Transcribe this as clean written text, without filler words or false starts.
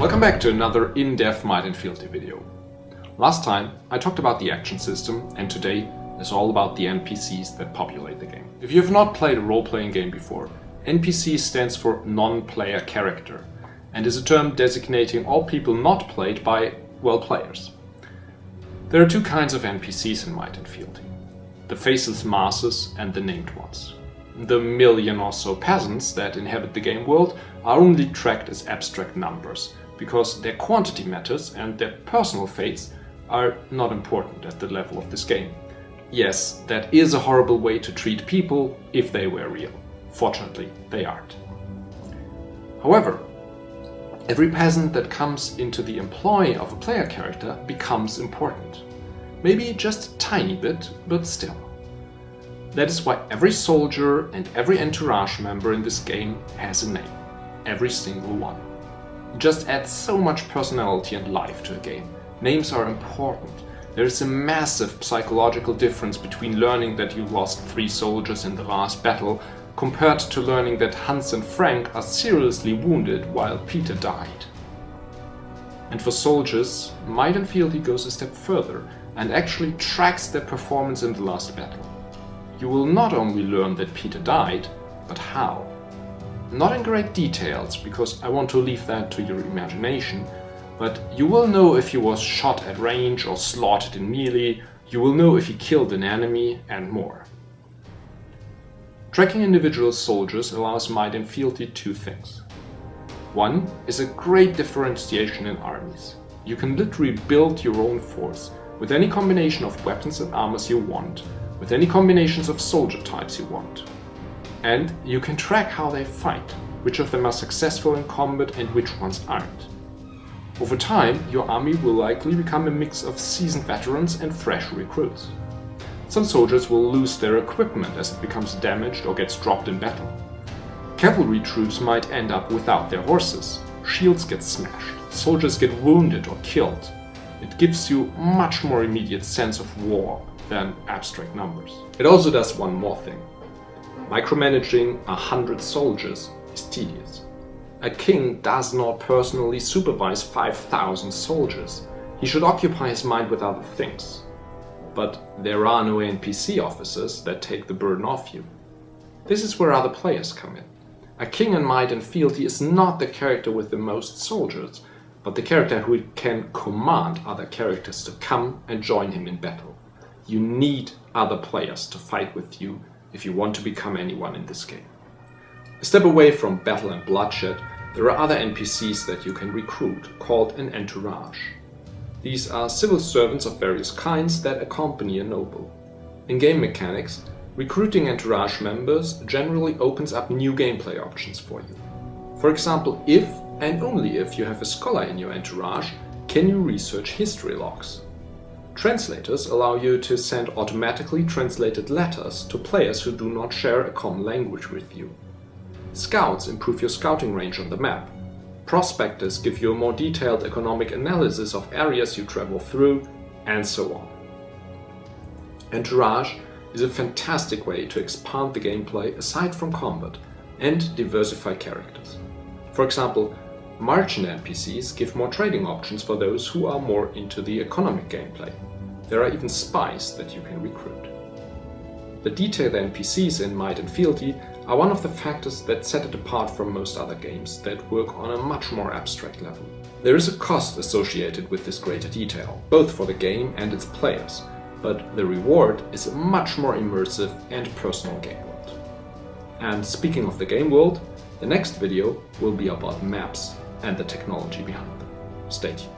Welcome back to another in-depth Might and Fealty video. Last time I talked about the action system, and today is all about the NPCs that populate the game. If you have not played a role-playing game before, NPC stands for non-player character and is a term designating all people not played by, well, players. There are two kinds of NPCs in Might and Fealty: the faceless masses and the named ones. The million or so peasants that inhabit the game world are only tracked as abstract numbers, because their quantity matters and their personal fates are not important at the level of this game. Yes, that is a horrible way to treat people if they were real. Fortunately, they aren't. However, every peasant that comes into the employ of a player character becomes important. Maybe just a tiny bit, but still. That is why every soldier and every Entourage member in this game has a name. Every single one. It just adds so much personality and life to a game. Names are important. There is a massive psychological difference between learning that you lost 3 soldiers in the last battle compared to learning that Hans and Frank are seriously wounded while Peter died. And for soldiers, Might and Fealty goes a step further and actually tracks their performance in the last battle. You will not only learn that Peter died, but how. Not in great details, because I want to leave that to your imagination, but you will know if he was shot at range or slaughtered in melee, you will know if he killed an enemy, and more. Tracking individual soldiers allows Might and Fealty 2 things. One is a great differentiation in armies. You can literally build your own force with any combination of weapons and armors you want, with any combinations of soldier types you want. And you can track how they fight, which of them are successful in combat and which ones aren't. Over time, your army will likely become a mix of seasoned veterans and fresh recruits. Some soldiers will lose their equipment as it becomes damaged or gets dropped in battle. Cavalry troops might end up without their horses, shields get smashed, soldiers get wounded or killed. It gives you much more immediate sense of war than abstract numbers. It also does one more thing. Micromanaging 100 soldiers is tedious. A king does not personally supervise 5,000 soldiers. He should occupy his mind with other things. But there are no NPC officers that take the burden off you. This is where other players come in. A king in Might and Fealty is not the character with the most soldiers, but the character who can command other characters to come and join him in battle. You need other players to fight with you if you want to become anyone in this game. A step away from battle and bloodshed, there are other NPCs that you can recruit, called an Entourage. These are civil servants of various kinds that accompany a noble. In game mechanics, recruiting Entourage members generally opens up new gameplay options for you. For example, if and only if you have a scholar in your Entourage, can you research history logs. Translators allow you to send automatically translated letters to players who do not share a common language with you. Scouts improve your scouting range on the map. Prospectors give you a more detailed economic analysis of areas you travel through, and so on. Entourage is a fantastic way to expand the gameplay aside from combat and diversify characters. For example, merchant NPCs give more trading options for those who are more into the economic gameplay. There are even spies that you can recruit. The detailed NPCs in Might and Fealty are one of the factors that set it apart from most other games that work on a much more abstract level. There is a cost associated with this greater detail, both for the game and its players, but the reward is a much more immersive and personal game world. And speaking of the game world, the next video will be about maps and the technology behind them. Stay tuned.